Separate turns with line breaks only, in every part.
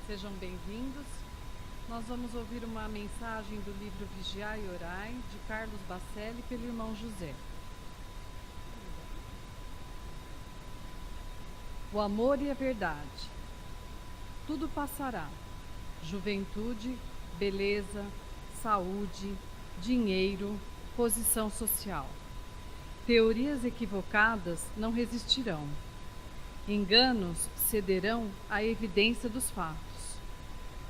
Sejam bem-vindos. Nós vamos ouvir uma mensagem do livro Vigiai e Orai, de Carlos Bacelli, pelo irmão José. O amor e a verdade. Tudo passará. Juventude, beleza, saúde, dinheiro, posição social. Teorias equivocadas não resistirão. Enganos cederão à evidência dos fatos.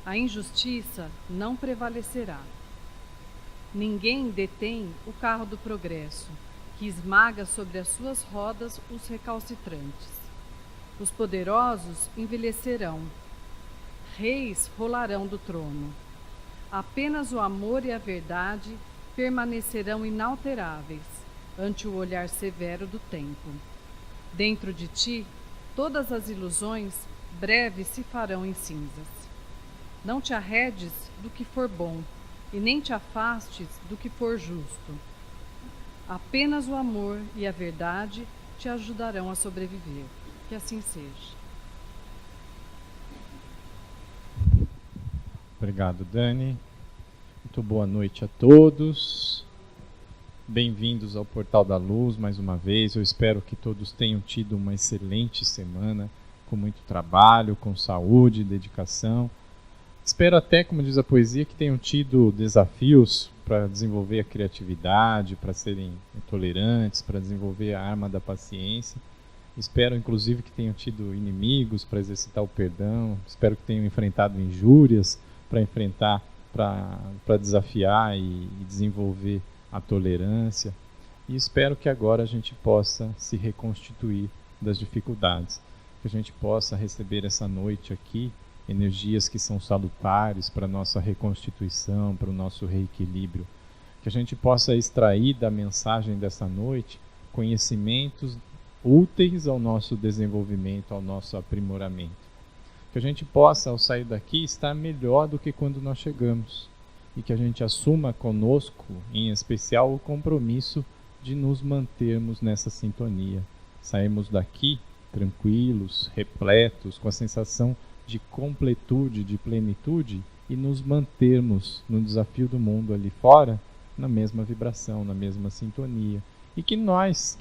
A injustiça não prevalecerá. Ninguém detém o carro do progresso, que esmaga sobre as suas rodas os recalcitrantes. Os poderosos envelhecerão. Reis rolarão do trono. Apenas o amor e a verdade permanecerão inalteráveis ante o olhar severo do tempo. Dentro de ti, todas as ilusões breves se farão em cinzas. Não te arredes do que for bom, e nem te afastes do que for justo. Apenas o amor e a verdade te ajudarão a sobreviver. Que assim seja.
Obrigado, Dani. Muito boa noite a todos. Bem-vindos ao Portal da Luz mais uma vez. Eu espero que todos tenham tido uma excelente semana, com muito trabalho, com saúde e dedicação. Espero até, como diz a poesia, que tenham tido desafios para desenvolver a criatividade, para serem tolerantes, para desenvolver a arma da paciência. Espero, inclusive, que tenham tido inimigos para exercitar o perdão. Espero que tenham enfrentado injúrias para enfrentar, para desafiar e desenvolver a tolerância. E espero que agora a gente possa se reconstituir das dificuldades. Que a gente possa receber essa noite aqui energias que são salutares para a nossa reconstituição, para o nosso reequilíbrio. Que a gente possa extrair da mensagem dessa noite conhecimentos úteis ao nosso desenvolvimento, ao nosso aprimoramento. Que a gente possa, ao sair daqui, estar melhor do que quando nós chegamos. E que a gente assuma conosco, em especial, o compromisso de nos mantermos nessa sintonia. Sairmos daqui tranquilos, repletos, com a sensação de completude, de plenitude, e nos mantermos no desafio do mundo ali fora, na mesma vibração, na mesma sintonia. E que nós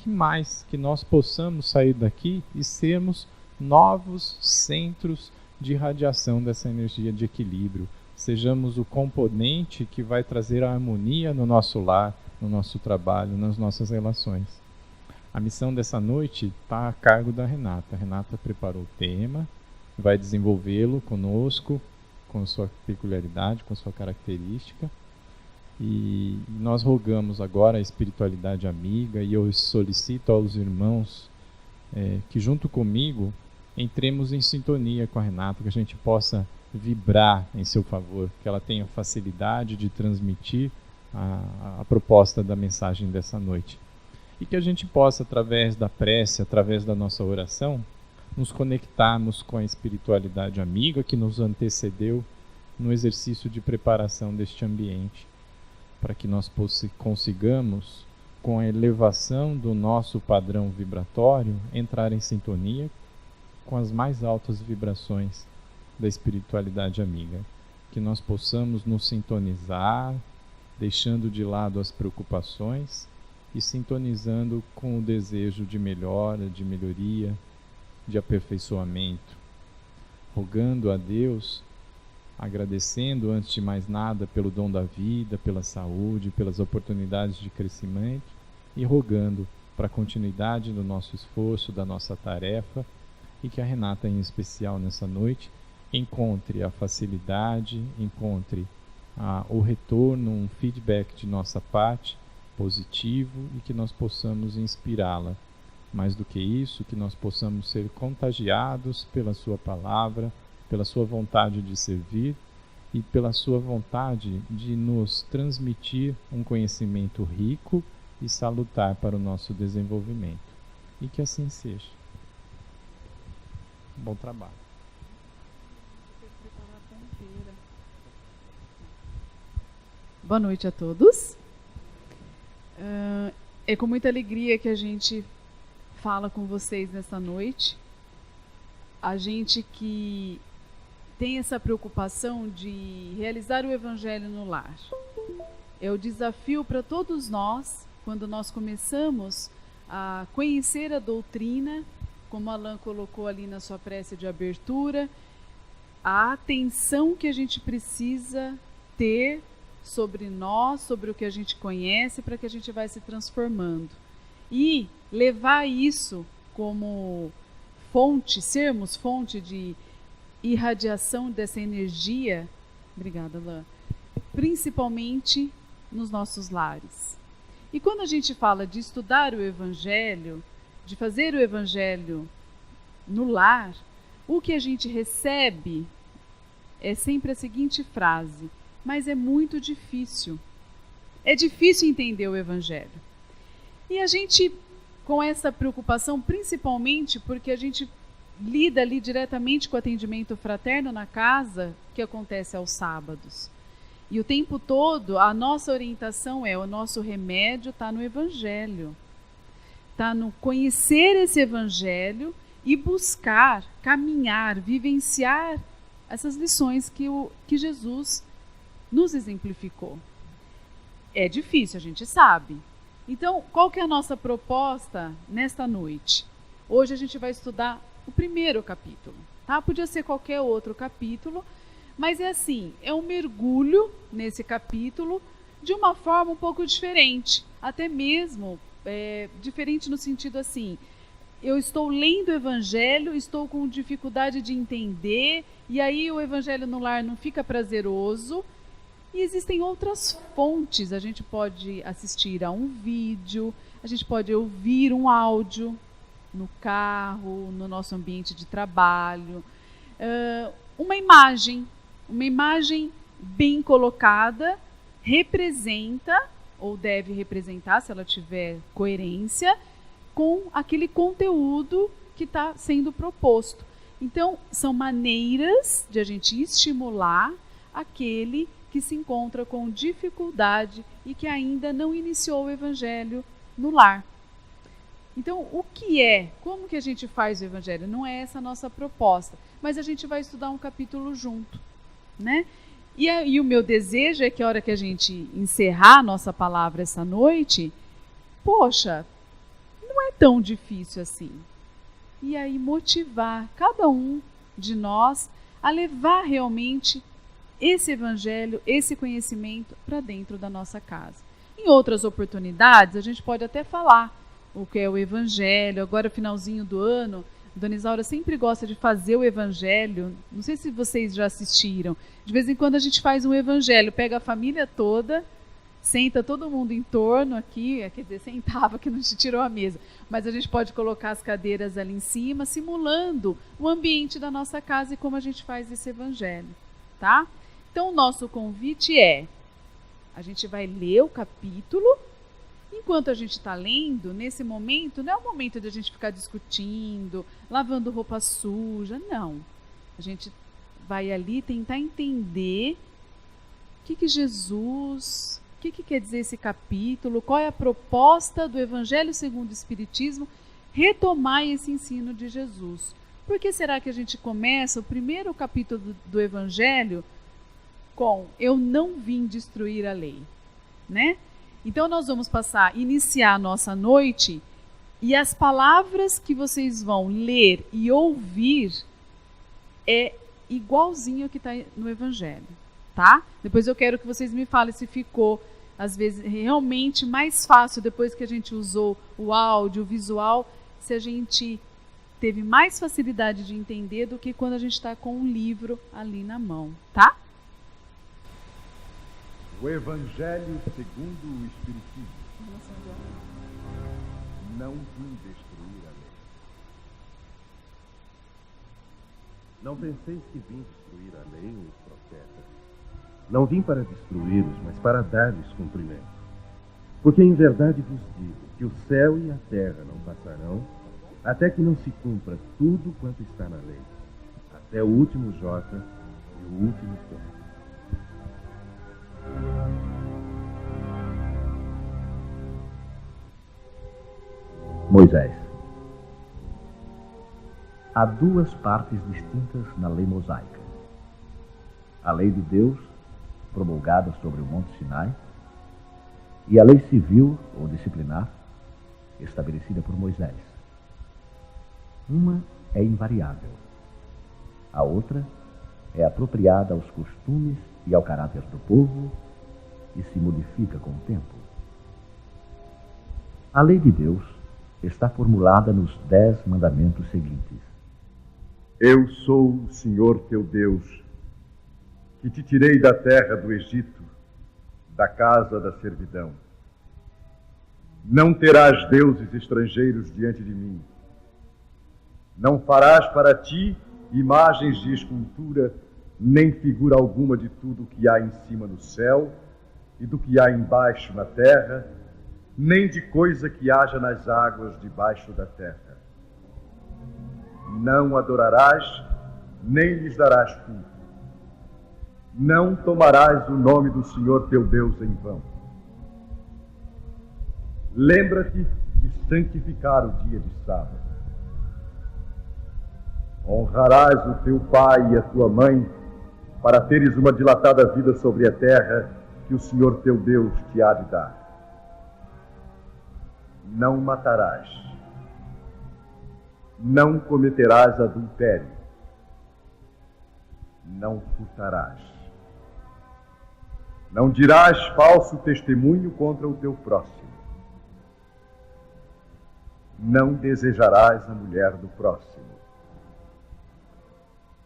possamos sair daqui e sermos novos centros de irradiação dessa energia de equilíbrio. Sejamos o componente que vai trazer a harmonia no nosso lar, no nosso trabalho, nas nossas relações. A missão dessa noite está a cargo da Renata. A Renata preparou o tema, vai desenvolvê-lo conosco, com sua peculiaridade, com sua característica. E nós rogamos agora a espiritualidade amiga, e eu solicito aos irmãos que junto comigo entremos em sintonia com a Renata, que a gente possa vibrar em seu favor, que ela tenha facilidade de transmitir a proposta da mensagem dessa noite. E que a gente possa, através da prece, através da nossa oração, nos conectarmos com a espiritualidade amiga que nos antecedeu no exercício de preparação deste ambiente, para que nós consigamos, com a elevação do nosso padrão vibratório, entrar em sintonia com as mais altas vibrações da espiritualidade amiga. Que nós possamos nos sintonizar, deixando de lado as preocupações e sintonizando com o desejo de melhora, de melhoria, de aperfeiçoamento, rogando a Deus, agradecendo antes de mais nada pelo dom da vida, pela saúde, pelas oportunidades de crescimento, e rogando para a continuidade do nosso esforço, da nossa tarefa, e que a Renata, em especial nessa noite, encontre a facilidade, encontre o retorno, um feedback de nossa parte positivo, e que nós possamos inspirá-la. Mais do que isso, que nós possamos ser contagiados pela sua palavra, pela sua vontade de servir e pela sua vontade de nos transmitir um conhecimento rico e salutar para o nosso desenvolvimento. E que assim seja. Bom trabalho.
Boa noite a todos. É com muita alegria que a gente fala com vocês nessa noite. A gente que tem essa preocupação de realizar o Evangelho no lar. É o desafio para todos nós, quando nós começamos a conhecer a doutrina, como Alain colocou ali na sua prece de abertura, a atenção que a gente precisa ter sobre nós, sobre o que a gente conhece, para que a gente vai se transformando. E levar isso como fonte, sermos fonte de irradiação dessa energia, obrigada, Alain, principalmente nos nossos lares. E quando a gente fala de estudar o Evangelho, de fazer o Evangelho no lar, o que a gente recebe é sempre a seguinte frase: mas é muito difícil. É difícil entender o Evangelho. E a gente, com essa preocupação, principalmente porque a gente lida ali diretamente com o atendimento fraterno na casa, que acontece aos sábados. E o tempo todo, a nossa orientação o nosso remédio está no Evangelho. Está no conhecer esse Evangelho e buscar, caminhar, vivenciar essas lições que Jesus nos exemplificou. É difícil, a gente sabe. Então, qual que é a nossa proposta nesta noite? Hoje a gente vai estudar o primeiro capítulo, tá? Podia ser qualquer outro capítulo, mas é assim, é um mergulho nesse capítulo de uma forma um pouco diferente, até mesmo diferente no sentido assim, eu estou lendo o Evangelho, estou com dificuldade de entender, e aí o Evangelho no lar não fica prazeroso, e existem outras fontes, a gente pode assistir a um vídeo, a gente pode ouvir um áudio no carro, no nosso ambiente de trabalho, uma imagem bem colocada representa, ou deve representar, se ela tiver coerência, com aquele conteúdo que está sendo proposto. Então, são maneiras de a gente estimular aquele que se encontra com dificuldade e que ainda não iniciou o Evangelho no lar. Então, o que é? Como que a gente faz o Evangelho? Não é essa a nossa proposta, mas a gente vai estudar um capítulo junto, né? E o meu desejo é que a hora que a gente encerrar a nossa palavra essa noite, poxa, não é tão difícil assim. E aí motivar cada um de nós a levar realmente esse Evangelho, esse conhecimento para dentro da nossa casa. Em outras oportunidades, a gente pode até falar o que é o Evangelho. Agora, finalzinho do ano, Dona Isaura sempre gosta de fazer o Evangelho. Não sei se vocês já assistiram. De vez em quando a gente faz um Evangelho, pega a família toda, senta todo mundo em torno aqui, quer dizer, sentava que não te tirou a mesa, mas a gente pode colocar as cadeiras ali em cima, simulando o ambiente da nossa casa e como a gente faz esse Evangelho, tá? Então, o nosso convite a gente vai ler o capítulo. Enquanto a gente está lendo, nesse momento, não é o momento de a gente ficar discutindo, lavando roupa suja, não. A gente vai ali tentar entender o que Jesus, o que quer dizer esse capítulo, qual é a proposta do Evangelho segundo o Espiritismo, retomar esse ensino de Jesus. Por que será que a gente começa o primeiro capítulo do Evangelho com "eu não vim destruir a lei", né? Então nós vamos iniciar a nossa noite, e as palavras que vocês vão ler e ouvir é igualzinho ao que está no Evangelho, tá? Depois eu quero que vocês me falem se ficou, às vezes, realmente mais fácil, depois que a gente usou o áudio, o visual, se a gente teve mais facilidade de entender do que quando a gente está com um livro ali na mão, tá?
O Evangelho segundo o Espiritismo. Não vim destruir a lei. Não penseis que vim destruir a lei ou os profetas. Não vim para destruí-los, mas para dar-lhes cumprimento. Porque em verdade vos digo que o céu e a terra não passarão, até que não se cumpra tudo quanto está na lei. Até o último jota e o último ponto.
Moisés. Há duas partes distintas na lei mosaica. a lei de Deus, promulgada sobre o Monte Sinai, e a lei civil ou disciplinar, estabelecida por Moisés. Uma é invariável, a outra é apropriada aos costumes e ao caráter do povo e se modifica com o tempo. A lei de Deus está formulada nos 10 mandamentos seguintes.
Eu sou o Senhor teu Deus, que te tirei da terra do Egito, da casa da servidão. Não terás deuses estrangeiros diante de mim. Não farás para ti imagens de escultura, nem figura alguma de tudo que há em cima no céu e do que há embaixo na terra, nem de coisa que haja nas águas debaixo da terra. Não adorarás, nem lhes darás culto. Não tomarás o nome do Senhor teu Deus em vão. Lembra-te de santificar o dia de sábado. Honrarás o teu pai e a tua mãe, para teres uma dilatada vida sobre a terra que o Senhor teu Deus te há de dar. Não matarás. Não cometerás adultério. Não furtarás. Não dirás falso testemunho contra o teu próximo. Não desejarás a mulher do próximo.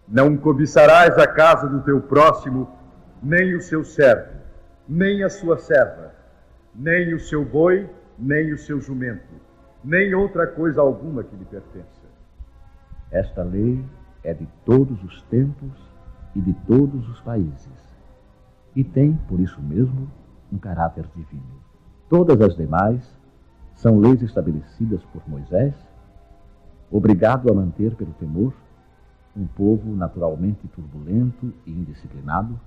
Não cobiçarás a casa do teu próximo, nem o seu servo, nem a sua serva, nem o seu boi, nem o seu jumento, nem outra coisa alguma que lhe pertença.
Esta lei é de todos os tempos e de todos os países, e tem, por isso mesmo, um caráter divino. Todas as demais são leis estabelecidas por Moisés, obrigado a manter pelo temor um povo naturalmente turbulento e indisciplinado,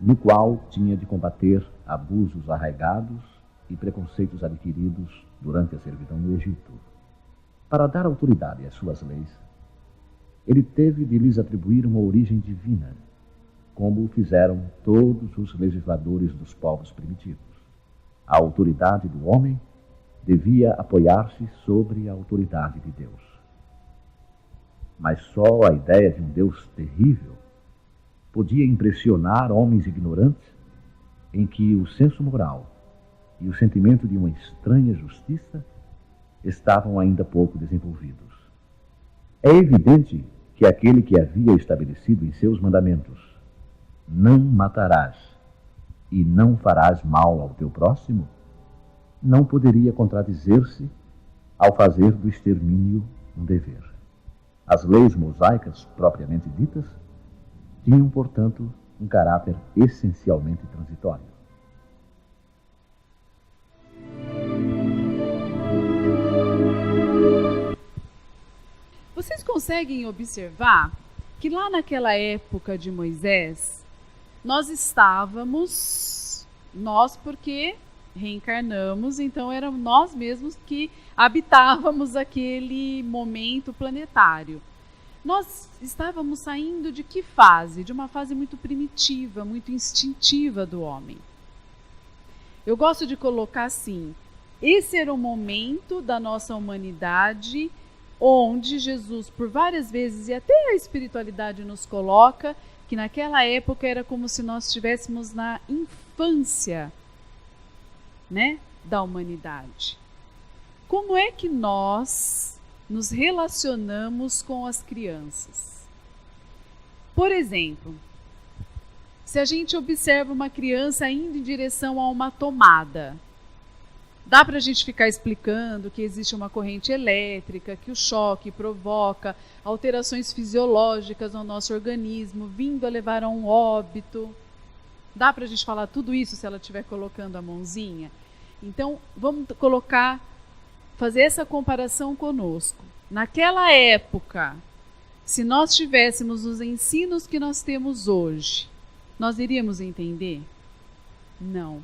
no qual tinha de combater abusos arraigados e preconceitos adquiridos durante a servidão no Egito. Para dar autoridade às suas leis, ele teve de lhes atribuir uma origem divina, como o fizeram todos os legisladores dos povos primitivos. A autoridade do homem devia apoiar-se sobre a autoridade de Deus. Mas só a ideia de um Deus terrível podia impressionar homens ignorantes em que o senso moral e o sentimento de uma estranha justiça estavam ainda pouco desenvolvidos. É evidente que aquele que havia estabelecido em seus mandamentos: não matarás e não farás mal ao teu próximo, não poderia contradizer-se ao fazer do extermínio um dever. As leis mosaicas, propriamente ditas, tinham, portanto, um caráter essencialmente transitório.
Vocês conseguem observar que lá naquela época de Moisés, nós porque reencarnamos, então éramos nós mesmos que habitávamos aquele momento planetário. Nós estávamos saindo de que fase? De uma fase muito primitiva, muito instintiva do homem. Eu gosto de colocar assim: esse era o momento da nossa humanidade onde Jesus, por várias vezes, e até a espiritualidade nos coloca, que naquela época era como se nós estivéssemos na infância, né, da humanidade. Como é que nós nos relacionamos com as crianças? Por exemplo, se a gente observa uma criança indo em direção a uma tomada, dá para a gente ficar explicando que existe uma corrente elétrica, que o choque provoca alterações fisiológicas no nosso organismo, vindo a levar a um óbito. Dá para a gente falar tudo isso se ela estiver colocando a mãozinha? Então, vamos fazer essa comparação conosco. Naquela época, se nós tivéssemos os ensinos que nós temos hoje, nós iríamos entender? Não.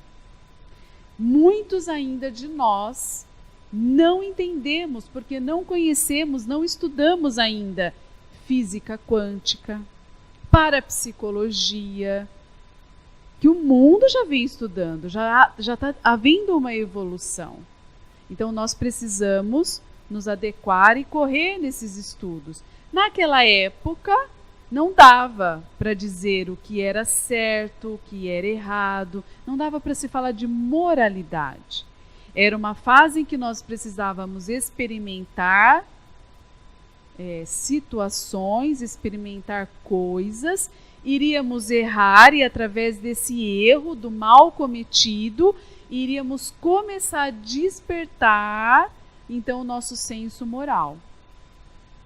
Muitos ainda de nós não entendemos, porque não conhecemos, não estudamos ainda física quântica, parapsicologia, que o mundo já vem estudando, já está havendo uma evolução. Então, nós precisamos nos adequar e correr nesses estudos. Naquela época, não dava para dizer o que era certo, o que era errado, não dava para se falar de moralidade. Era uma fase em que nós precisávamos experimentar situações, experimentar coisas, iríamos errar e através desse erro, do mal cometido, iríamos começar a despertar, então, o nosso senso moral.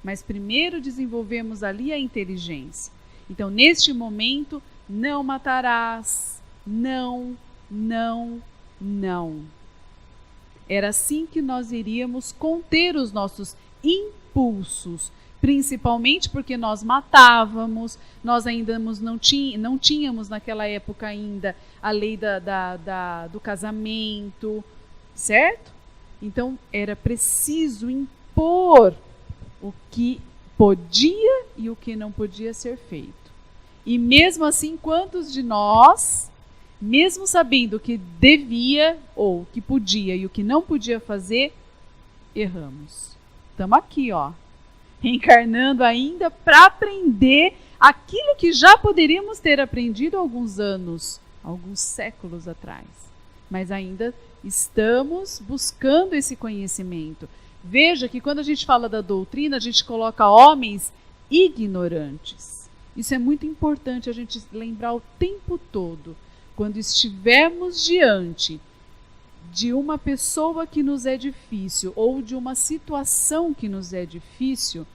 Mas primeiro desenvolvemos ali a inteligência. Então, neste momento, não matarás, não. Era assim que nós iríamos conter os nossos impulsos, principalmente porque nós matávamos, nós ainda não tínhamos naquela época ainda a lei do casamento, certo? Então, era preciso impor o que podia e o que não podia ser feito. E mesmo assim, quantos de nós, mesmo sabendo o que devia ou o que podia e o que não podia fazer, erramos? Estamos aqui, reencarnando ainda para aprender aquilo que já poderíamos ter aprendido há alguns anos, alguns séculos atrás. Mas ainda estamos buscando esse conhecimento. Veja que quando a gente fala da doutrina, a gente coloca homens ignorantes. Isso é muito importante a gente lembrar o tempo todo. Quando estivermos diante de uma pessoa que nos é difícil ou de uma situação que nos é difícil,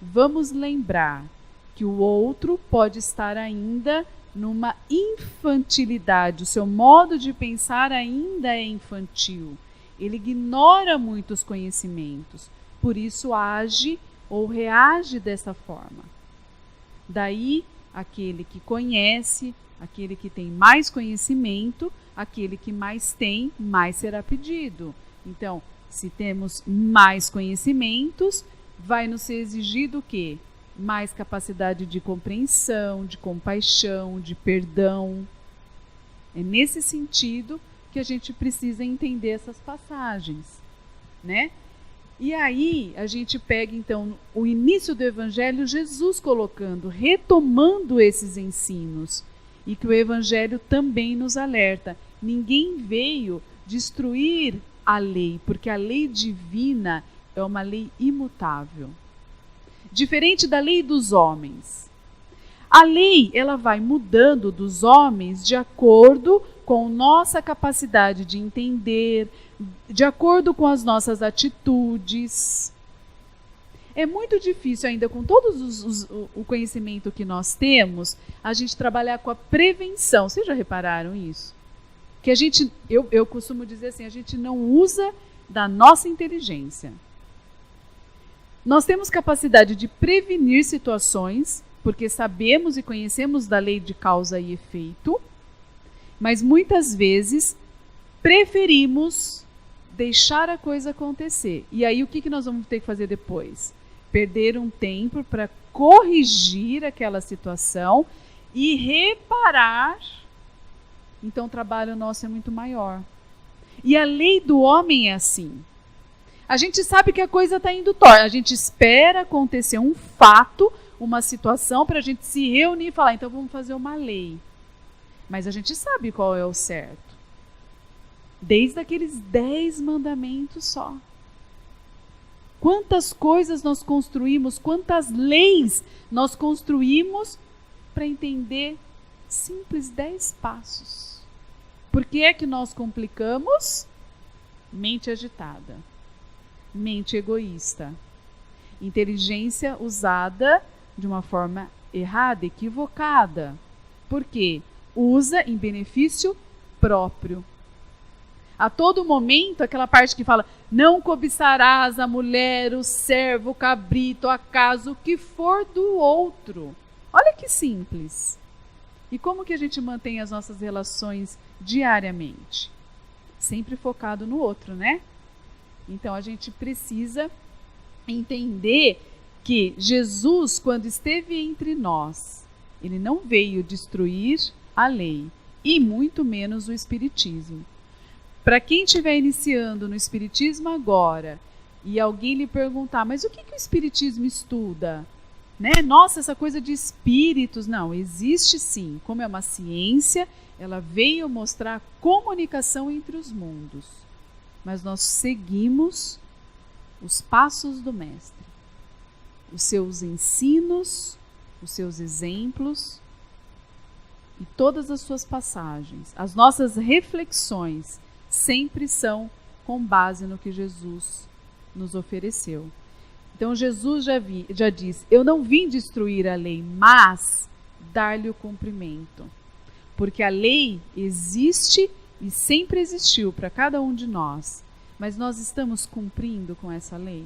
vamos lembrar que o outro pode estar ainda numa infantilidade, o seu modo de pensar ainda é infantil. Ele ignora muitos conhecimentos, por isso age ou reage dessa forma. Daí, aquele que conhece, aquele que tem mais conhecimento, aquele que mais tem, mais será pedido. Então, se temos mais conhecimentos, vai nos ser exigido o quê? Mais capacidade de compreensão, de compaixão, de perdão. É nesse sentido que a gente precisa entender essas passagens, né? E aí a gente pega então o início do Evangelho, Jesus colocando, retomando esses ensinos, e que o Evangelho também nos alerta. Ninguém veio destruir a lei, porque a lei divina é uma lei imutável. Diferente da lei dos homens. A lei, ela vai mudando dos homens de acordo com nossa capacidade de entender, de acordo com as nossas atitudes. É muito difícil ainda, com todo o conhecimento que nós temos, a gente trabalhar com a prevenção. Vocês já repararam isso? Que a gente, eu costumo dizer assim, a gente não usa da nossa inteligência. Nós temos capacidade de prevenir situações, porque sabemos e conhecemos da lei de causa e efeito, mas muitas vezes preferimos deixar a coisa acontecer. E aí o que nós vamos ter que fazer depois? Perder um tempo para corrigir aquela situação e reparar. Então o trabalho nosso é muito maior. E a lei do homem é assim. A gente sabe que a coisa está indo torta. A gente espera acontecer um fato, uma situação, para a gente se reunir e falar, então vamos fazer uma lei. Mas a gente sabe qual é o certo. Desde aqueles 10 mandamentos só. Quantas coisas nós construímos, quantas leis nós construímos para entender simples 10 passos. Por que é que nós complicamos? Mente agitada. Mente egoísta, inteligência usada de uma forma errada, equivocada. Por quê? Usa em benefício próprio. A todo momento, aquela parte que fala, não cobiçarás a mulher, o servo, o cabrito, a casa, o que for do outro. Olha que simples. E como que a gente mantém as nossas relações diariamente? Sempre focado no outro, né? Então, a gente precisa entender que Jesus, quando esteve entre nós, Ele não veio destruir a lei, e muito menos o Espiritismo. Para quem estiver iniciando no Espiritismo agora, e alguém lhe perguntar, mas o que o Espiritismo estuda? Né? Nossa, essa coisa de espíritos. Não, existe sim. Como é uma ciência, ela veio mostrar a comunicação entre os mundos. Mas nós seguimos os passos do Mestre, os seus ensinos, os seus exemplos e todas as suas passagens. As nossas reflexões sempre são com base no que Jesus nos ofereceu. Então Jesus já diz, eu não vim destruir a lei, mas dar-lhe o cumprimento. Porque a lei existe e sempre existiu para cada um de nós. Mas nós estamos cumprindo com essa lei?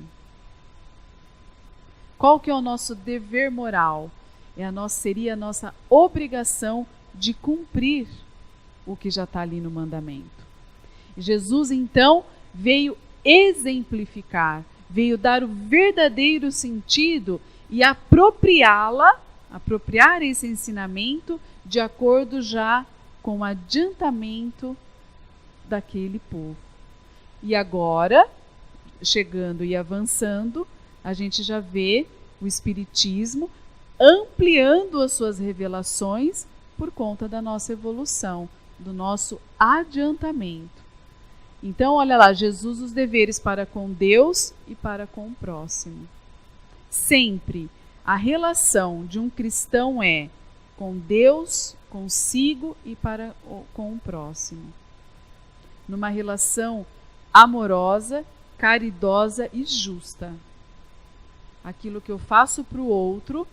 Qual que é o nosso dever moral? Seria a nossa obrigação de cumprir o que já está ali no mandamento. Jesus, então, veio exemplificar, veio dar o verdadeiro sentido e apropriar esse ensinamento de acordo já com o adiantamento daquele povo. E agora, chegando e avançando, a gente já vê o Espiritismo ampliando as suas revelações por conta da nossa evolução, do nosso adiantamento. Então, olha lá, Jesus, os deveres para com Deus e para com o próximo. Sempre a relação de um cristão é com Deus, consigo e com o próximo. Numa relação amorosa, caridosa e justa. Aquilo que eu faço para o outro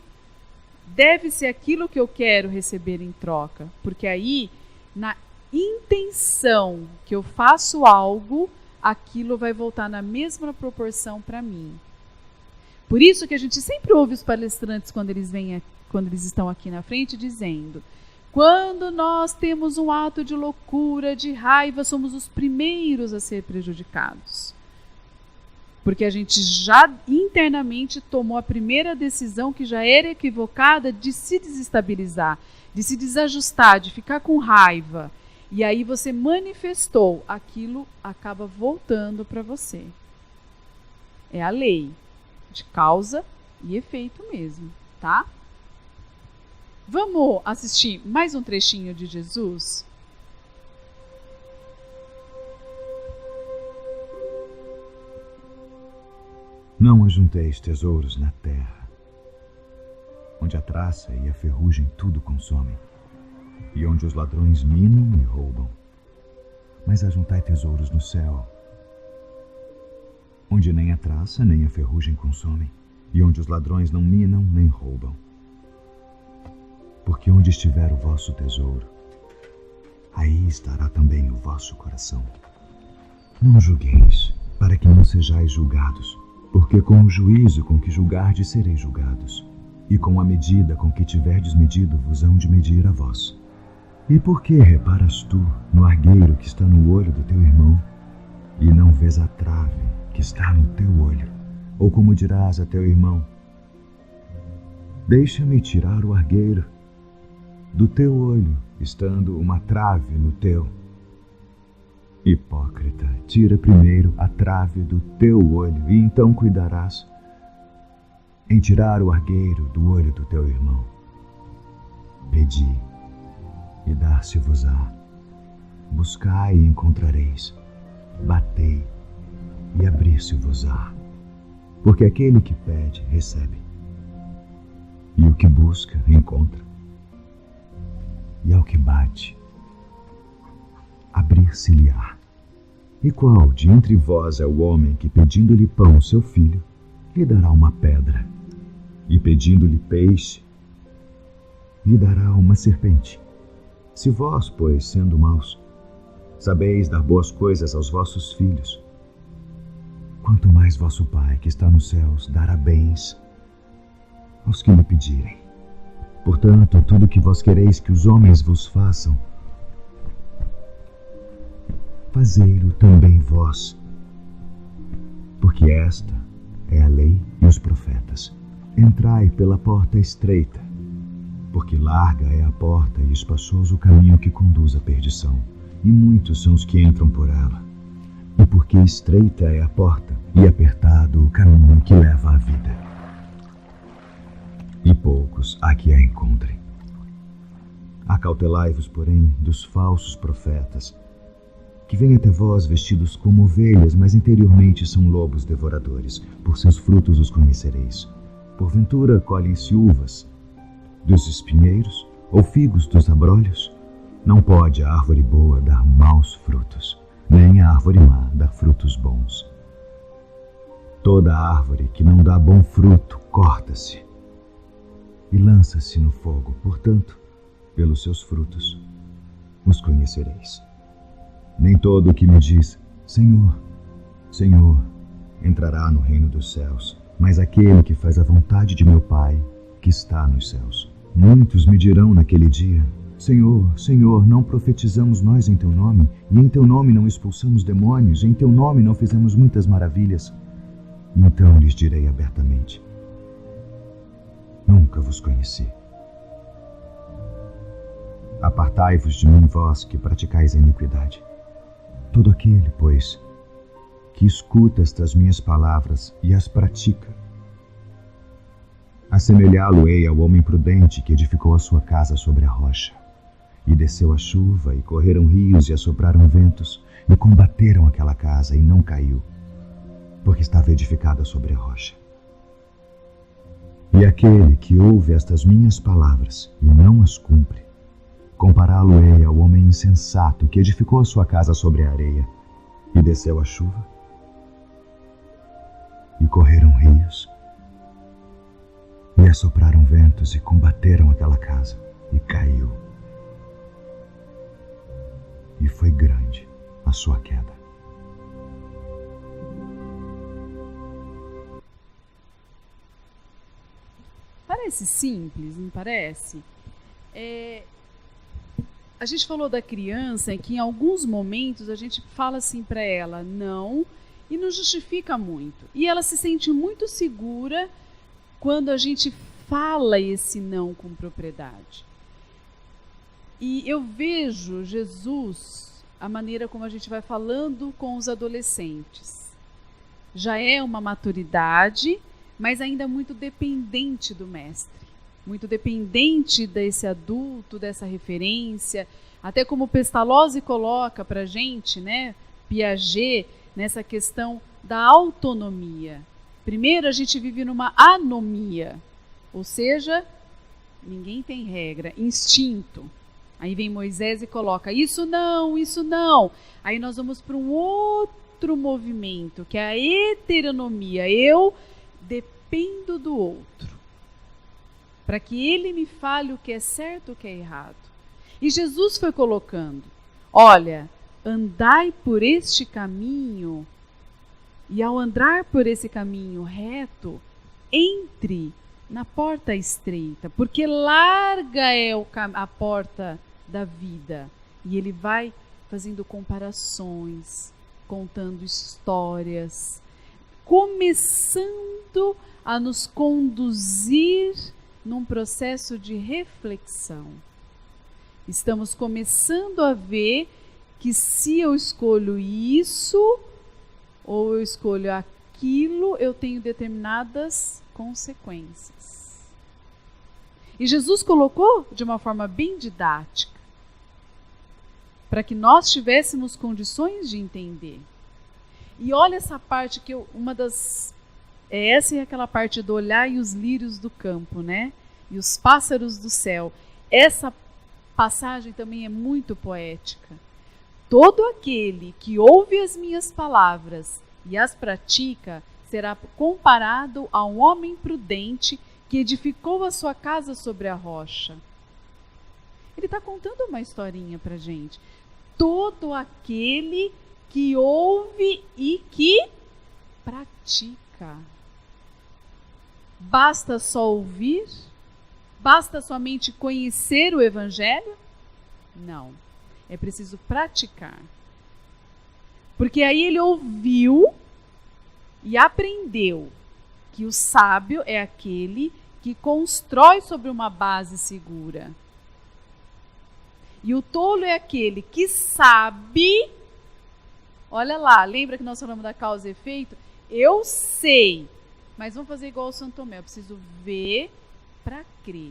deve ser aquilo que eu quero receber em troca, porque aí, na intenção que eu faço algo, aquilo vai voltar na mesma proporção para mim. Por isso que a gente sempre ouve os palestrantes quando eles estão aqui na frente dizendo: quando nós temos um ato de loucura, de raiva, somos os primeiros a ser prejudicados. Porque a gente já internamente tomou a primeira decisão que já era equivocada de se desestabilizar, de se desajustar, de ficar com raiva. E aí você manifestou, aquilo acaba voltando para você. É a lei de causa e efeito mesmo, tá? Vamos assistir mais um trechinho de Jesus?
Não ajunteis tesouros na terra, onde a traça e a ferrugem tudo consomem, e onde os ladrões minam e roubam. Mas ajuntai tesouros no céu, onde nem a traça nem a ferrugem consomem, e onde os ladrões não minam nem roubam. Porque onde estiver o vosso tesouro, aí estará também o vosso coração. Não julgueis, para que não sejais julgados, porque com o juízo com que julgardes sereis julgados, e com a medida com que tiverdes medido vos hão de medir a vós. E por que reparas tu no argueiro que está no olho do teu irmão, e não vês a trave que está no teu olho? Ou como dirás a teu irmão: deixa-me tirar o argueiro do teu olho, estando uma trave no teu? Hipócrita, tira primeiro a trave do teu olho, e então cuidarás em tirar o argueiro do olho do teu irmão. Pedi, e dar-se-vos-á. Buscai e encontrareis. Batei, e abrir-se-vos-á. Porque aquele que pede, recebe. E o que busca, encontra. E ao que bate, abrir-se-lhe-á. E qual de entre vós é o homem que, pedindo-lhe pão, seu filho, lhe dará uma pedra? E pedindo-lhe peixe, lhe dará uma serpente? Se vós, pois, sendo maus, sabeis dar boas coisas aos vossos filhos, quanto mais vosso Pai, que está nos céus, dará bens aos que lhe pedirem. Portanto, tudo que vós quereis que os homens vos façam, fazei-lo também vós, porque esta é a lei e os profetas. Entrai pela porta estreita, porque larga é a porta e espaçoso o caminho que conduz à perdição, e muitos são os que entram por ela. E porque estreita é a porta e apertado o caminho que leva à vida, e poucos há que a encontrem. Acautelai-vos, porém, dos falsos profetas, que vêm até vós vestidos como ovelhas, mas interiormente são lobos devoradores. Por seus frutos os conhecereis. Porventura colhem-se uvas dos espinheiros, ou figos dos abrolhos? Não pode a árvore boa dar maus frutos, nem a árvore má dar frutos bons. Toda árvore que não dá bom fruto corta-se e lança-se no fogo. Portanto, pelos seus frutos os conhecereis. Nem todo o que me diz, Senhor, Senhor, entrará no reino dos céus, mas aquele que faz a vontade de meu Pai, que está nos céus. Muitos me dirão naquele dia, Senhor, Senhor, não profetizamos nós em Teu nome, e em Teu nome não expulsamos demônios, e em Teu nome não fizemos muitas maravilhas? E então lhes direi abertamente, nunca vos conheci. Apartai-vos de mim, vós que praticais a iniquidade. Todo aquele, pois, que escuta estas minhas palavras e as pratica, assemelhá-lo-ei ao homem prudente que edificou a sua casa sobre a rocha. E desceu a chuva, e correram rios, e assopraram ventos, e combateram aquela casa, e não caiu, porque estava edificada sobre a rocha. E aquele que ouve estas minhas palavras e não as cumpre, compará-lo-ei ao homem insensato que edificou a sua casa sobre a areia, e desceu a chuva, e correram rios, e assopraram ventos, e combateram aquela casa, e caiu. E foi grande a sua queda.
Parece simples, não parece? A gente falou da criança que em alguns momentos a gente fala assim para ela, não, e não justifica muito. E ela se sente muito segura quando a gente fala esse não com propriedade. E eu vejo Jesus, a maneira como a gente vai falando com os adolescentes. Já é uma maturidade, mas ainda muito dependente do mestre. Muito dependente desse adulto, dessa referência, até como Pestalozzi coloca para a gente, né, Piaget, nessa questão da autonomia. Primeiro, a gente vive numa anomia, ou seja, ninguém tem regra, instinto. Aí vem Moisés e coloca, isso não, isso não. Aí nós vamos para um outro movimento, que é a heteronomia. Eu dependo do outro, para que ele me fale o que é certo e o que é errado. E Jesus foi colocando, olha, andai por este caminho, e ao andar por esse caminho reto, entre na porta estreita, porque larga é a porta da vida. E ele vai fazendo comparações, contando histórias, começando a nos conduzir num processo de reflexão. Estamos começando a ver que se eu escolho isso ou eu escolho aquilo, eu tenho determinadas consequências. E Jesus colocou de uma forma bem didática, para que nós tivéssemos condições de entender. E olha essa parte que essa é aquela parte do olhar e os lírios do campo, né? E os pássaros do céu. Essa passagem também é muito poética. Todo aquele que ouve as minhas palavras e as pratica será comparado a um homem prudente que edificou a sua casa sobre a rocha. Ele está contando uma historinha para a gente. Todo aquele que ouve e que pratica. Basta só ouvir? Basta somente conhecer o Evangelho? Não. É preciso praticar. Porque aí ele ouviu e aprendeu que o sábio é aquele que constrói sobre uma base segura. E o tolo é aquele que sabe, olha lá, lembra que nós falamos da causa e efeito? Eu sei, mas vamos fazer igual o Santo Tomé, eu preciso ver para crer.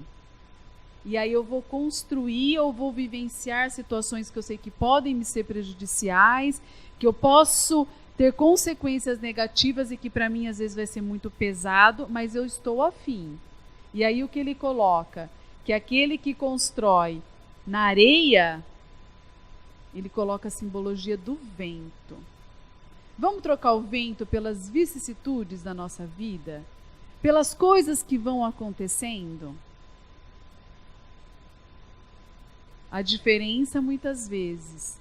E aí eu vou construir ou vou vivenciar situações que eu sei que podem me ser prejudiciais, que eu posso ter consequências negativas e que para mim às vezes vai ser muito pesado, mas eu estou afim. E aí o que ele coloca? Que aquele que constrói na areia, ele coloca a simbologia do vento. Vamos trocar o vento pelas vicissitudes da nossa vida? Pelas coisas que vão acontecendo? A diferença, muitas vezes,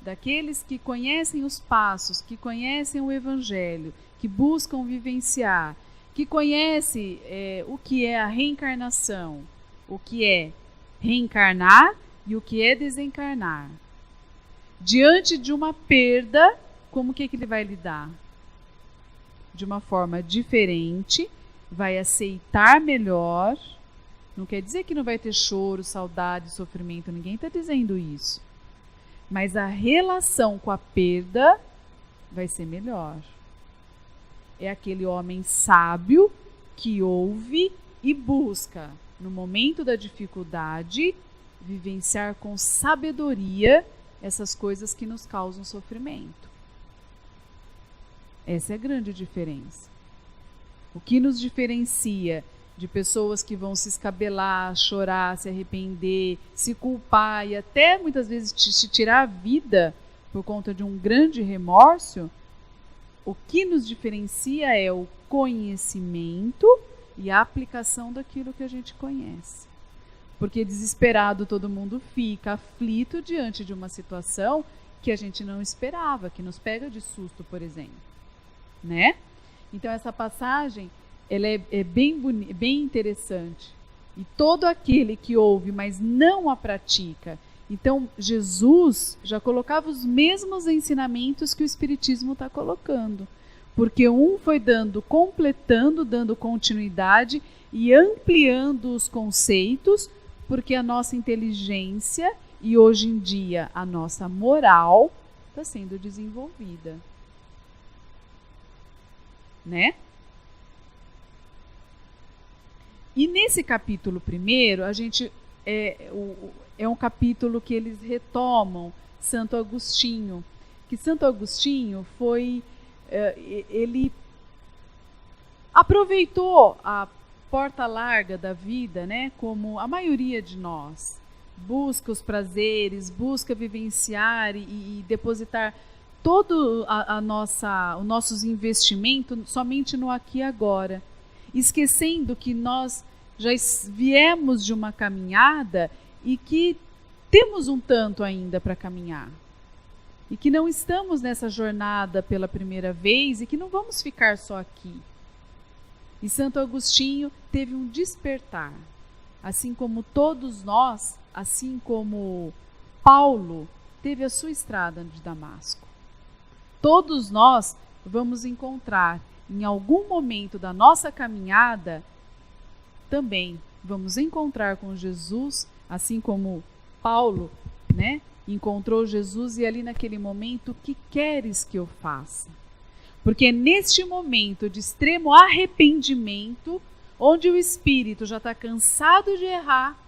daqueles que conhecem os passos, que conhecem o Evangelho, que buscam vivenciar, que conhecem o que é a reencarnação, o que é reencarnar e o que é desencarnar. Diante de uma perda, como que ele vai lidar? De uma forma diferente, vai aceitar melhor. Não quer dizer que não vai ter choro, saudade, sofrimento, ninguém está dizendo isso. Mas a relação com a perda vai ser melhor. É aquele homem sábio que ouve e busca, no momento da dificuldade, vivenciar com sabedoria essas coisas que nos causam sofrimento. Essa é a grande diferença. O que nos diferencia de pessoas que vão se escabelar, chorar, se arrepender, se culpar e até muitas vezes se tirar a vida por conta de um grande remorso, o que nos diferencia é o conhecimento e a aplicação daquilo que a gente conhece. Porque desesperado todo mundo fica, aflito diante de uma situação que a gente não esperava, que nos pega de susto, por exemplo. Né? Então essa passagem ela é bem interessante. E todo aquele que ouve, mas não a pratica. Então, Jesus já colocava os mesmos ensinamentos que o Espiritismo está colocando. Porque um foi completando, dando continuidade e ampliando os conceitos, porque a nossa inteligência e hoje em dia a nossa moral está sendo desenvolvida. Né? E nesse capítulo primeiro, a gente é um capítulo que eles retomam Santo Agostinho. Que Santo Agostinho ele aproveitou a porta larga da vida, né, como a maioria de nós. Busca os prazeres, busca vivenciar e depositar todo os nossos investimentos somente no aqui e agora. Esquecendo que nós já viemos de uma caminhada e que temos um tanto ainda para caminhar. E que não estamos nessa jornada pela primeira vez e que não vamos ficar só aqui. E Santo Agostinho teve um despertar. Assim como todos nós, assim como Paulo teve a sua estrada de Damasco. Todos nós vamos encontrar em algum momento da nossa caminhada, também vamos encontrar com Jesus, assim como Paulo, né, encontrou Jesus e ali naquele momento, o que queres que eu faça? Porque é neste momento de extremo arrependimento, onde o espírito já está cansado de errar,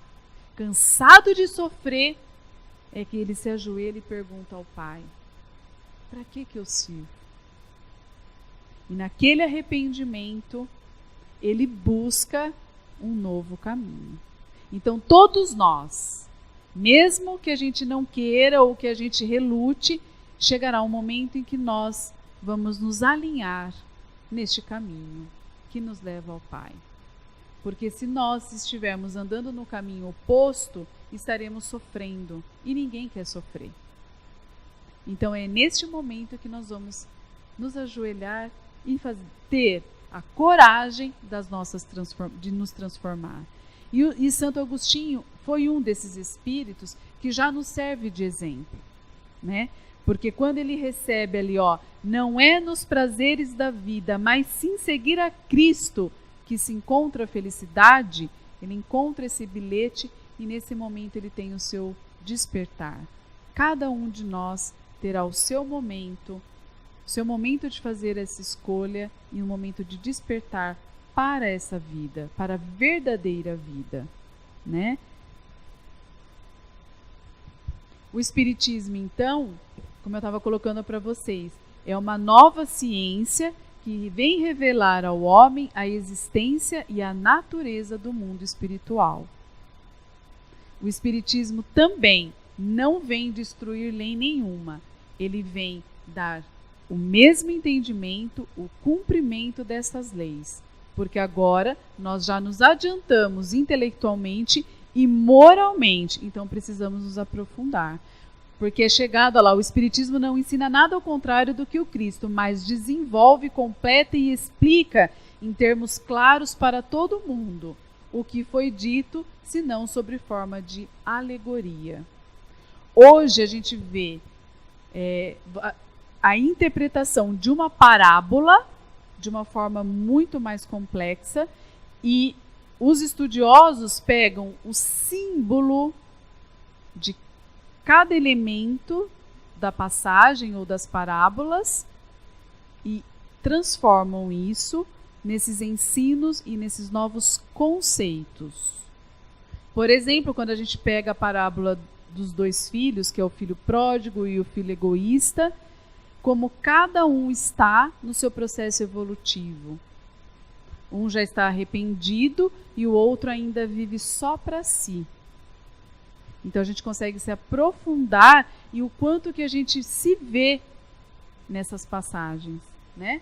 cansado de sofrer, é que ele se ajoelha e pergunta ao Pai, para que eu sirvo? E naquele arrependimento, ele busca um novo caminho. Então, todos nós, mesmo que a gente não queira ou que a gente relute, chegará um momento em que nós vamos nos alinhar neste caminho que nos leva ao Pai. Porque se nós estivermos andando no caminho oposto, estaremos sofrendo. E ninguém quer sofrer. Então, é neste momento que nós vamos nos ajoelhar e ter a coragem de nos transformar. E Santo Agostinho foi um desses espíritos que já nos serve de exemplo, né? Porque quando ele recebe ali, não é nos prazeres da vida, mas sim seguir a Cristo, que se encontra a felicidade, ele encontra esse bilhete e nesse momento ele tem o seu despertar. Cada um de nós terá o seu momento de fazer essa escolha e um momento de despertar para essa vida, para a verdadeira vida, né? O Espiritismo, então, como eu estava colocando para vocês, é uma nova ciência que vem revelar ao homem a existência e a natureza do mundo espiritual. O Espiritismo também não vem destruir lei nenhuma, ele vem dar o mesmo entendimento, o cumprimento dessas leis, porque agora nós já nos adiantamos intelectualmente e moralmente, então precisamos nos aprofundar. Porque é chegado lá, o Espiritismo não ensina nada ao contrário do que o Cristo, mas desenvolve, completa e explica em termos claros para todo mundo o que foi dito, se não sob forma de alegoria. Hoje a gente vê a interpretação de uma parábola de uma forma muito mais complexa e os estudiosos pegam o símbolo de cada elemento da passagem ou das parábolas e transformam isso nesses ensinos e nesses novos conceitos. Por exemplo, quando a gente pega a parábola dos 2 filhos, que é o filho pródigo e o filho egoísta, como cada um está no seu processo evolutivo. Um já está arrependido e o outro ainda vive só para si. Então a gente consegue se aprofundar e o quanto que a gente se vê nessas passagens, né?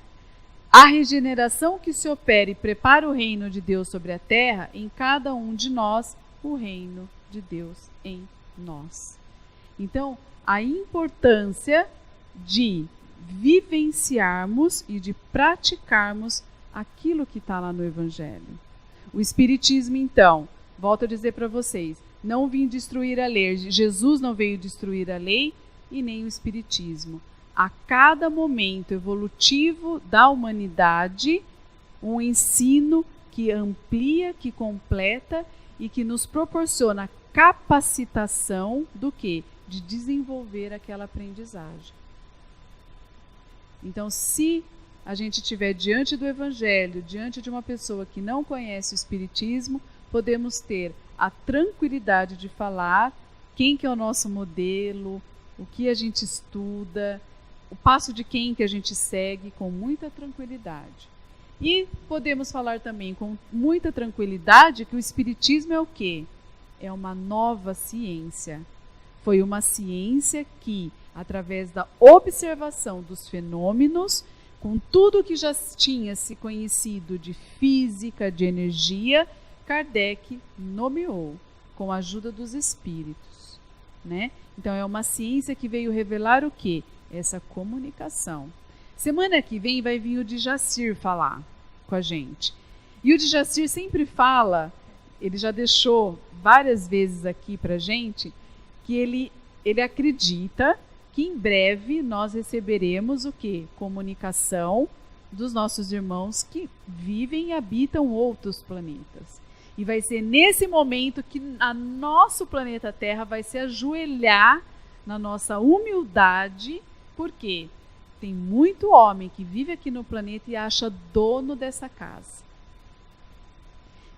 A regeneração que se opera e prepara o reino de Deus sobre a terra, em cada um de nós, o reino de Deus em nós. Então, a importância de vivenciarmos e de praticarmos aquilo que está lá no Evangelho. O Espiritismo, então, volto a dizer para vocês, não vim destruir a lei. Jesus não veio destruir a lei e nem o Espiritismo. A cada momento evolutivo da humanidade, um ensino que amplia, que completa e que nos proporciona capacitação do quê? De desenvolver aquela aprendizagem. Então, se a gente estiver diante do Evangelho, diante de uma pessoa que não conhece o Espiritismo, podemos ter a tranquilidade de falar quem que é o nosso modelo, o que a gente estuda, o passo de quem que a gente segue com muita tranquilidade. E podemos falar também com muita tranquilidade que o Espiritismo é o quê? É uma nova ciência. Foi uma ciência que, através da observação dos fenômenos, com tudo que já tinha se conhecido de física, de energia, Kardec nomeou com a ajuda dos espíritos, né? Então é uma ciência que veio revelar o quê? Essa comunicação. Semana que vem vai vir o Djacir falar com a gente. E o Djacir sempre fala, ele já deixou várias vezes aqui pra gente, que ele acredita que em breve nós receberemos o quê? Comunicação dos nossos irmãos que vivem e habitam outros planetas. E vai ser nesse momento que a nosso planeta Terra vai se ajoelhar na nossa humildade, porque tem muito homem que vive aqui no planeta e acha dono dessa casa.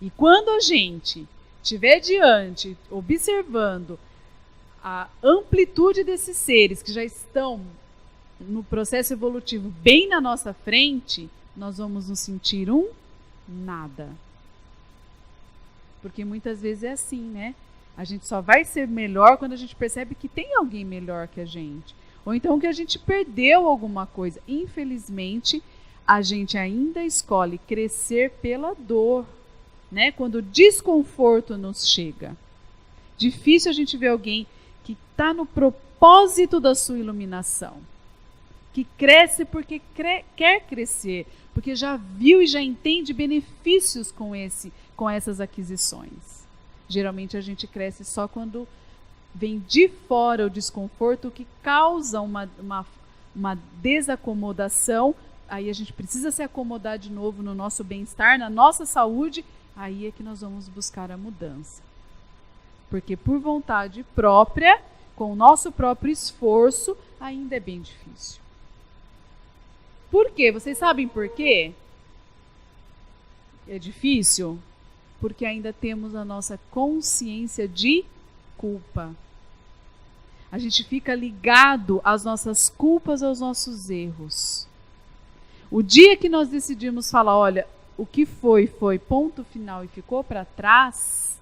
E quando a gente estiver diante, observando a amplitude desses seres que já estão no processo evolutivo bem na nossa frente, nós vamos nos sentir um nada. Porque muitas vezes é assim, né? A gente só vai ser melhor quando a gente percebe que tem alguém melhor que a gente. Ou então que a gente perdeu alguma coisa. Infelizmente, a gente ainda escolhe crescer pela dor, né? Quando o desconforto nos chega. Difícil a gente ver alguém que está no propósito da sua iluminação. Que cresce porque quer crescer. Porque já viu e já entende benefícios com essas aquisições. Geralmente a gente cresce só quando vem de fora o desconforto que causa uma desacomodação aí a gente precisa se acomodar de novo no nosso bem-estar, na nossa saúde, aí é que nós vamos buscar a mudança. Porque por vontade própria, com o nosso próprio esforço, ainda é bem difícil. Por quê? Vocês sabem por quê? É difícil? Porque ainda temos a nossa consciência de culpa. A gente fica ligado às nossas culpas, aos nossos erros. O dia que nós decidimos falar, olha, o que foi, ponto final e ficou para trás,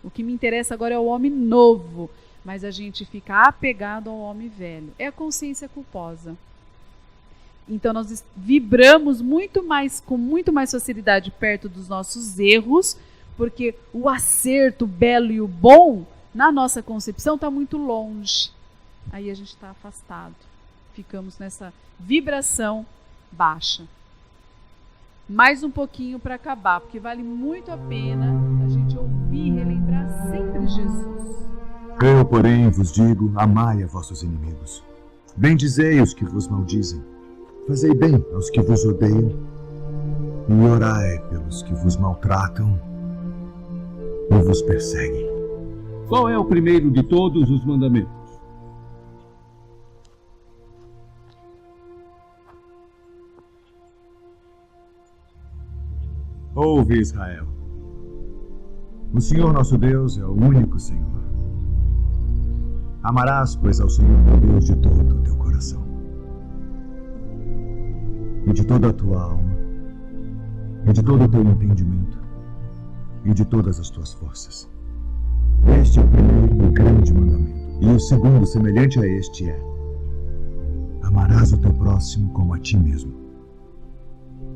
o que me interessa agora é o homem novo, mas a gente fica apegado ao homem velho. É a consciência culposa. Então nós vibramos com muito mais facilidade perto dos nossos erros, porque o acerto, o belo e o bom, na nossa concepção, está muito longe. Aí a gente está afastado. Ficamos nessa vibração baixa. Mais um pouquinho para acabar, porque vale muito a pena a gente ouvir e relembrar sempre Jesus.
Eu, porém, vos digo, amai a vossos inimigos. Bendizei os que vos maldizem. Fazei bem aos que vos odeiam. E orai pelos que vos maltratam e vos perseguem.
Qual é o primeiro de todos os mandamentos?
Ouve, Israel. O Senhor nosso Deus é o único Senhor. Amarás, pois, ao Senhor teu Deus de todo o teu coração, e de toda a tua alma, e de todo o teu entendimento, e de todas as tuas forças. Este é o primeiro e grande mandamento. E o segundo, semelhante a este, é: amarás o teu próximo como a ti mesmo.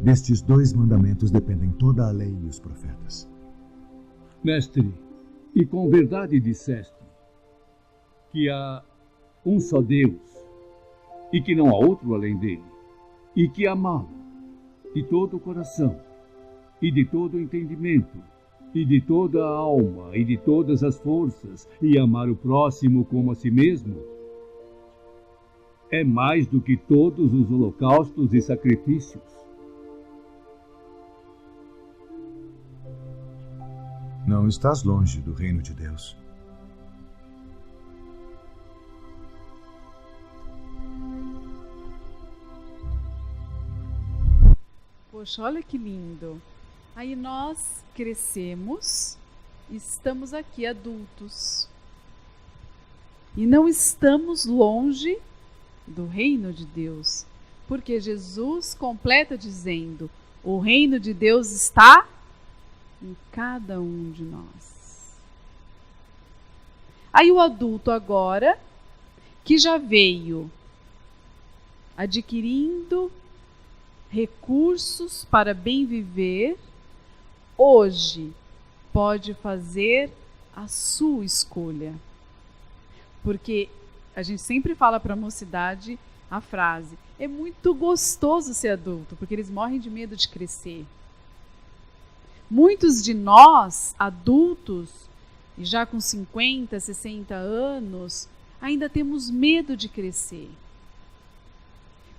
Destes 2 mandamentos dependem toda a lei e os profetas.
Mestre, e com verdade disseste que há um só Deus e que não há outro além dele, e que amá-lo de todo o coração e de todo o entendimento e de toda a alma e de todas as forças, e amar o próximo como a si mesmo, é mais do que todos os holocaustos e sacrifícios.
Não estás longe do reino de Deus.
Poxa, olha que lindo. Aí nós crescemos, estamos aqui adultos. E não estamos longe do reino de Deus. Porque Jesus completa dizendo: o reino de Deus está em cada um de nós. Aí o adulto agora, que já veio adquirindo recursos para bem viver, hoje pode fazer a sua escolha. Porque a gente sempre fala para a mocidade a frase: é muito gostoso ser adulto, porque eles morrem de medo de crescer. Muitos de nós, adultos, e já com 50, 60 anos, ainda temos medo de crescer.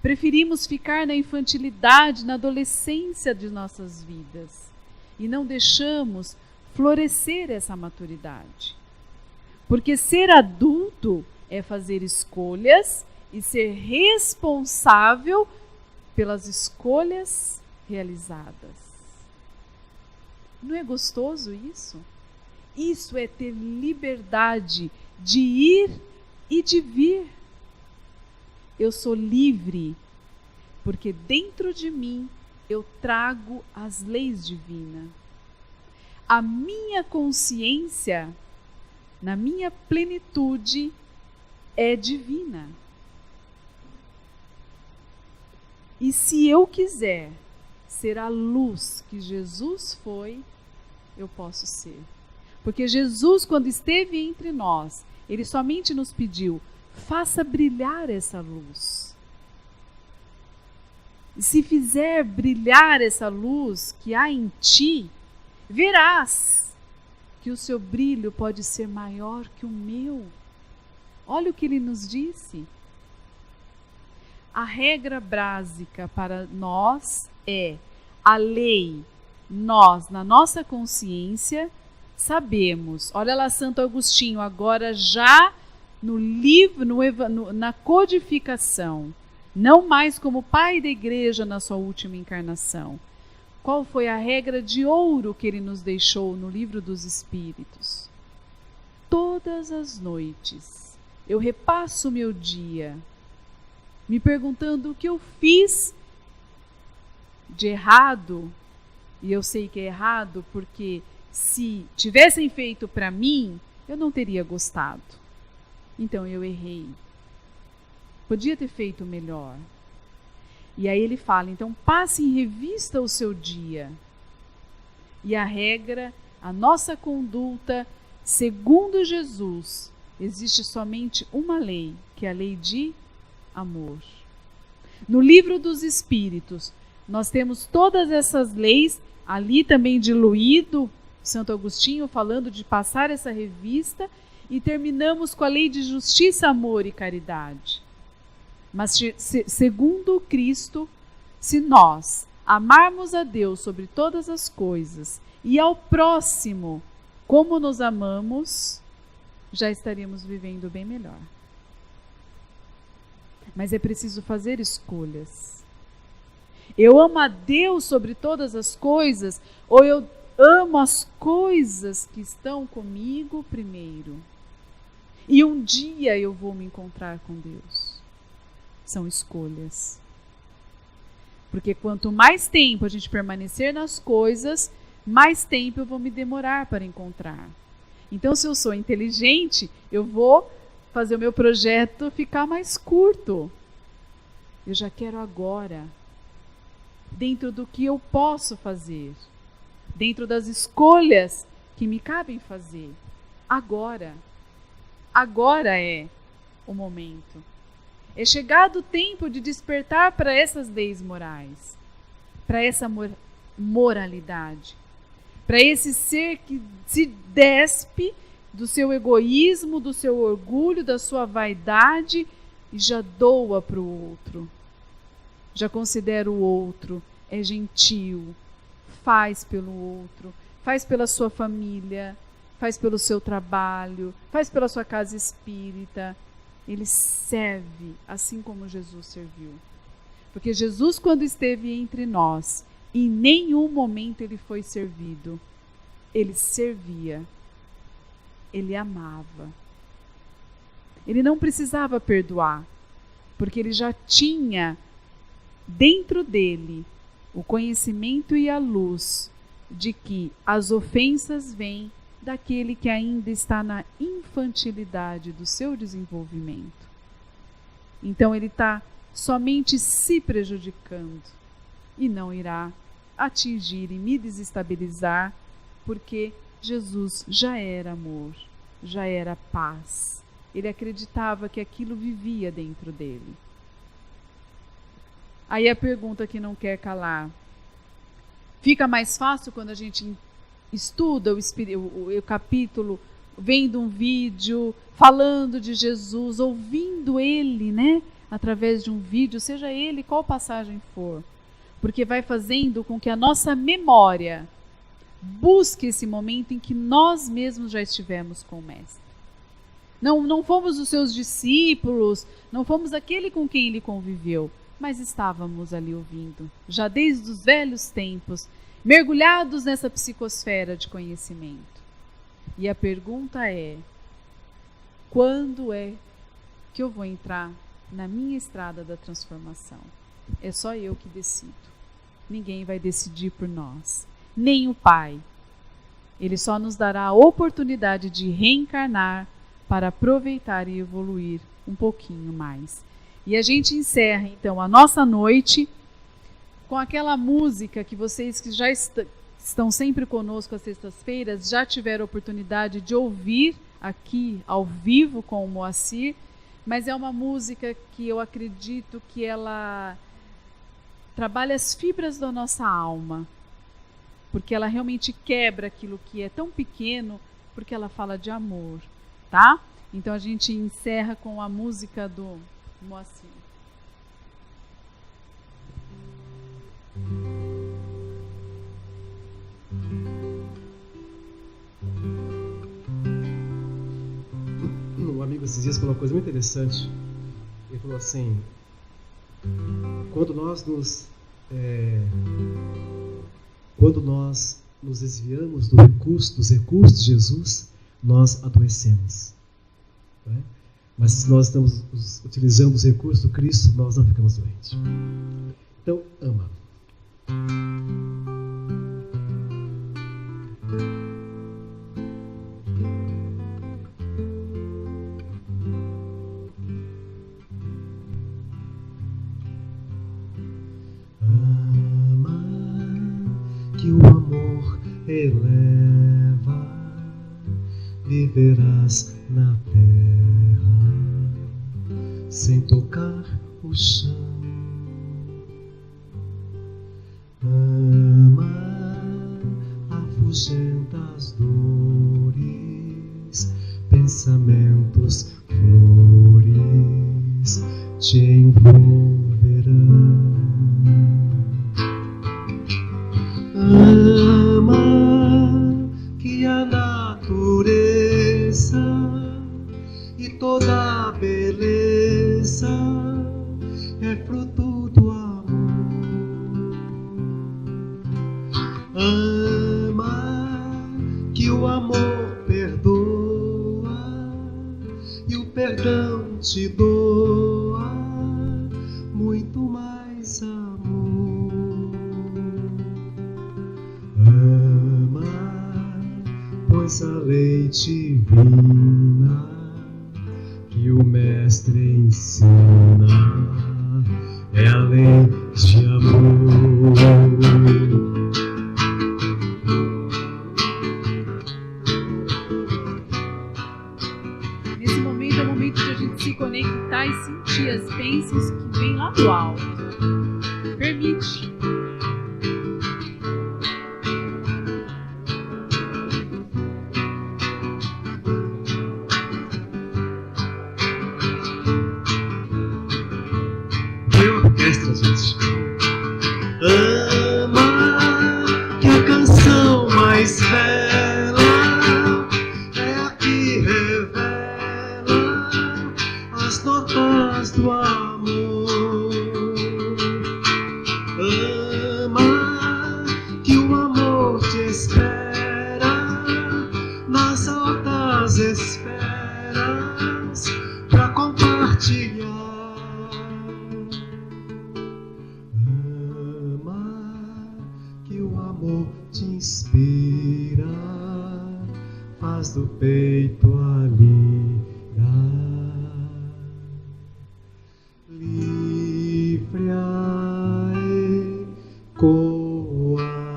Preferimos ficar na infantilidade, na adolescência de nossas vidas, e não deixamos florescer essa maturidade. Porque ser adulto é fazer escolhas e ser responsável pelas escolhas realizadas. Não é gostoso isso? Isso é ter liberdade de ir e de vir. Eu sou livre, porque dentro de mim eu trago as leis divinas. A minha consciência, na minha plenitude, é divina. E se eu quiser ser a luz que Jesus foi, eu posso ser. Porque Jesus, quando esteve entre nós, ele somente nos pediu: faça brilhar essa luz. E se fizer brilhar essa luz que há em ti, verás que o seu brilho pode ser maior que o meu. Olha o que ele nos disse. A regra básica para nós é a lei. Nós, na nossa consciência, sabemos. Olha lá Santo Agostinho, agora já no livro, na codificação, não mais como pai da igreja na sua última encarnação. Qual foi a regra de ouro que ele nos deixou no Livro dos Espíritos? Todas as noites eu repasso o meu dia, me perguntando o que eu fiz de errado, e eu sei que é errado porque se tivessem feito para mim, eu não teria gostado. Então eu errei. Podia ter feito melhor. E aí ele fala, então passe em revista o seu dia. E a regra, a nossa conduta, segundo Jesus, existe somente uma lei, que é a lei de amor. No Livro dos Espíritos, nós temos todas essas leis, ali também diluído, Santo Agostinho falando de passar essa revista, e terminamos com a lei de justiça, amor e caridade. Mas segundo Cristo, se nós amarmos a Deus sobre todas as coisas e ao próximo como nos amamos, já estaríamos vivendo bem melhor. Mas é preciso fazer escolhas. Eu amo a Deus sobre todas as coisas, ou eu amo as coisas que estão comigo primeiro? E um dia eu vou me encontrar com Deus. São escolhas. Porque quanto mais tempo a gente permanecer nas coisas, mais tempo eu vou me demorar para encontrar. Então, se eu sou inteligente, eu vou fazer o meu projeto ficar mais curto. Eu já quero agora, dentro do que eu posso fazer, dentro das escolhas que me cabem fazer. Agora é o momento. É chegado o tempo de despertar para essas leis morais, para essa moralidade, para esse ser que se despe do seu egoísmo, do seu orgulho, da sua vaidade e já doa para o outro. Já considera o outro, é gentil, faz pelo outro, faz pela sua família, faz pelo seu trabalho, faz pela sua casa espírita. Ele serve assim como Jesus serviu. Porque Jesus, quando esteve entre nós, em nenhum momento ele foi servido. Ele servia. Ele amava. Ele não precisava perdoar, porque ele já tinha dentro dele o conhecimento e a luz de que as ofensas vêm daquele que ainda está na infantilidade do seu desenvolvimento. Então ele está somente se prejudicando e não irá atingir e me desestabilizar, porque Jesus já era amor, já era paz. Ele acreditava que aquilo vivia dentro dele. Aí a pergunta que não quer calar: fica mais fácil quando a gente estuda o capítulo, vendo um vídeo, falando de Jesus, ouvindo ele, né? Através de um vídeo, seja ele qual passagem for. Porque vai fazendo com que a nossa memória busque esse momento em que nós mesmos já estivemos com o Mestre. Não fomos os seus discípulos, não fomos aquele com quem ele conviveu, mas estávamos ali ouvindo, já desde os velhos tempos, mergulhados nessa psicosfera de conhecimento. E a pergunta é: quando é que eu vou entrar na minha estrada da transformação? É só eu que decido. Ninguém vai decidir por nós, nem o Pai. Ele só nos dará a oportunidade de reencarnar para aproveitar e evoluir um pouquinho mais. E a gente encerra então a nossa noite com aquela música que vocês que já estão sempre conosco às sextas-feiras já tiveram a oportunidade de ouvir aqui ao vivo com o Moacir, mas é uma música que eu acredito que ela trabalha as fibras da nossa alma, porque ela realmente quebra aquilo que é tão pequeno, porque ela fala de amor, tá? Então a gente encerra com a música do Moacir.
amigo esses dias falou uma coisa muito interessante. Ele falou assim: quando nós nos desviamos dos recursos de Jesus, nós adoecemos. Não é? Mas se nós estamos utilizando os recursos do Cristo, nós não ficamos doentes. Então, ama. Que o amor eleva, viverás na terra, sem tocar o chão. Ama, afugenta as dores, pensamentos, flores te envolverão. Ama que a natureza e toda a beleza é fruto do amor. Ama que o amor perdoa e o perdão te doa muito mais amor. Pois a lei divina que o Mestre ensina é a lei de amor.
Nesse momento é o momento de a gente se conectar e sentir as bênçãos que vêm lá do alto. Permite.
Ama que a canção mais bela é a que revela as notas do amor. Ama que o amor te espera nas altas esferas pra compartilhar. Amor te inspira, faz do peito a lira, livre a ecoar.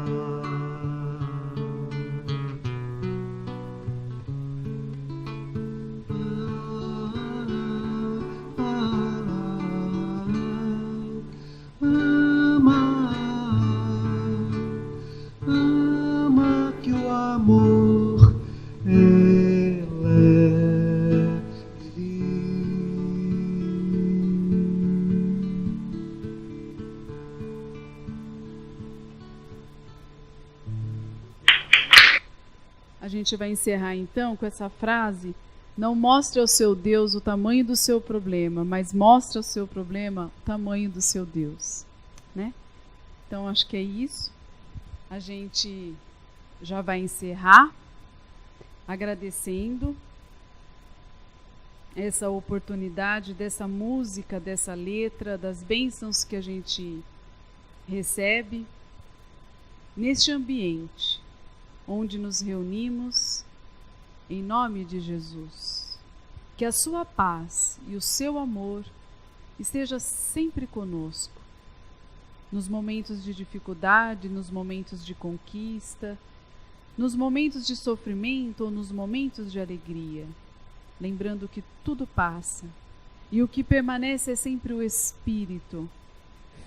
Amor
A gente vai encerrar então com essa frase: não mostre ao seu Deus o tamanho do seu problema, mas mostre ao seu problema o tamanho do seu Deus, né? Então acho que é isso. A gente já vai encerrar agradecendo essa oportunidade dessa música, dessa letra, das bênçãos que a gente recebe neste ambiente onde nos reunimos em nome de Jesus. Que a sua paz e o seu amor esteja sempre conosco, nos momentos de dificuldade, nos momentos de conquista, nos momentos de sofrimento ou nos momentos de alegria, lembrando que tudo passa e o que permanece é sempre o Espírito,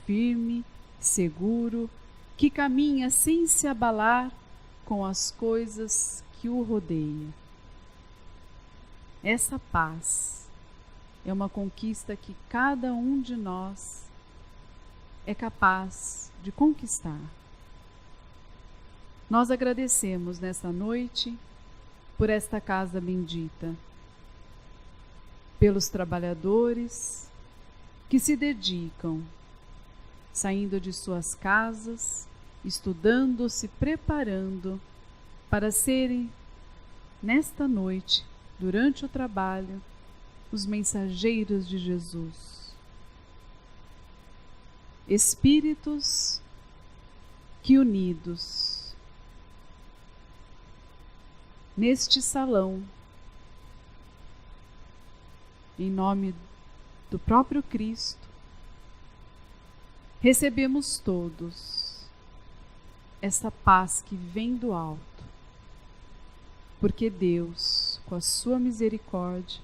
firme, seguro, que caminha sem se abalar com as coisas que o rodeiam. Essa paz é uma conquista que cada um de nós é capaz de conquistar. Nós agradecemos nesta noite por esta casa bendita. pelos trabalhadores que se dedicam, saindo de suas casas, estudando, se preparando para serem, nesta noite, durante o trabalho, os mensageiros de Jesus. Espíritos que, unidos neste salão, em nome do próprio Cristo, recebemos todos essa paz que vem do alto, porque Deus, com a sua misericórdia,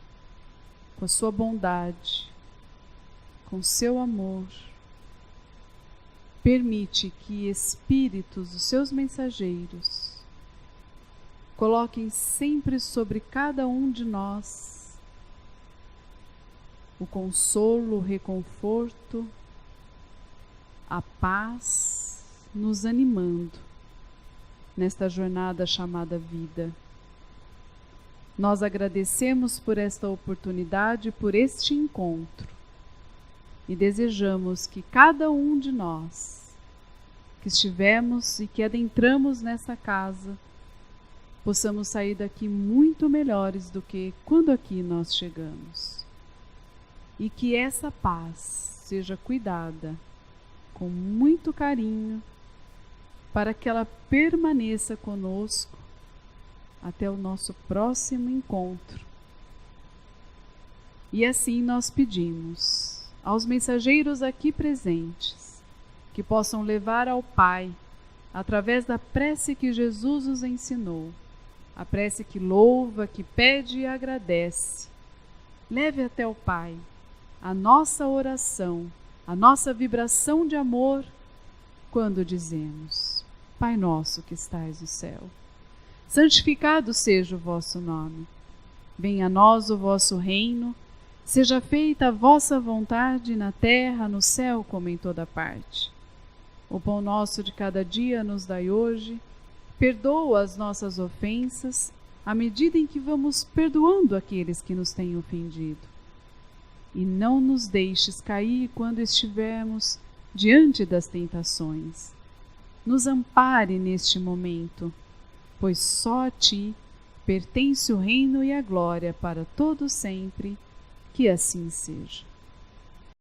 com a sua bondade, com seu amor, permite que espíritos, os seus mensageiros, coloquem sempre sobre cada um de nós o consolo, o reconforto, a paz, nos animando nesta jornada chamada vida. Nós agradecemos por esta oportunidade, por este encontro, e desejamos que cada um de nós que estivemos e que adentramos nessa casa possamos sair daqui muito melhores do que quando aqui nós chegamos. E que essa paz seja cuidada com muito carinho para que ela permaneça conosco até o nosso próximo encontro. E assim nós pedimos aos mensageiros aqui presentes que possam levar ao Pai, através da prece que Jesus nos ensinou, a prece que louva, que pede e agradece. Leve até o Pai a nossa oração, a nossa vibração de amor, quando dizemos: Pai nosso que estais no céu, santificado seja o vosso nome. Venha a nós o vosso reino, seja feita a vossa vontade na terra, no céu, como em toda parte. O pão nosso de cada dia nos dai hoje. Perdoa as nossas ofensas, à medida em que vamos perdoando aqueles que nos têm ofendido. E não nos deixes cair quando estivermos diante das tentações. Nos ampare neste momento, pois só a Ti pertence o reino e a glória para todo sempre. Que assim seja.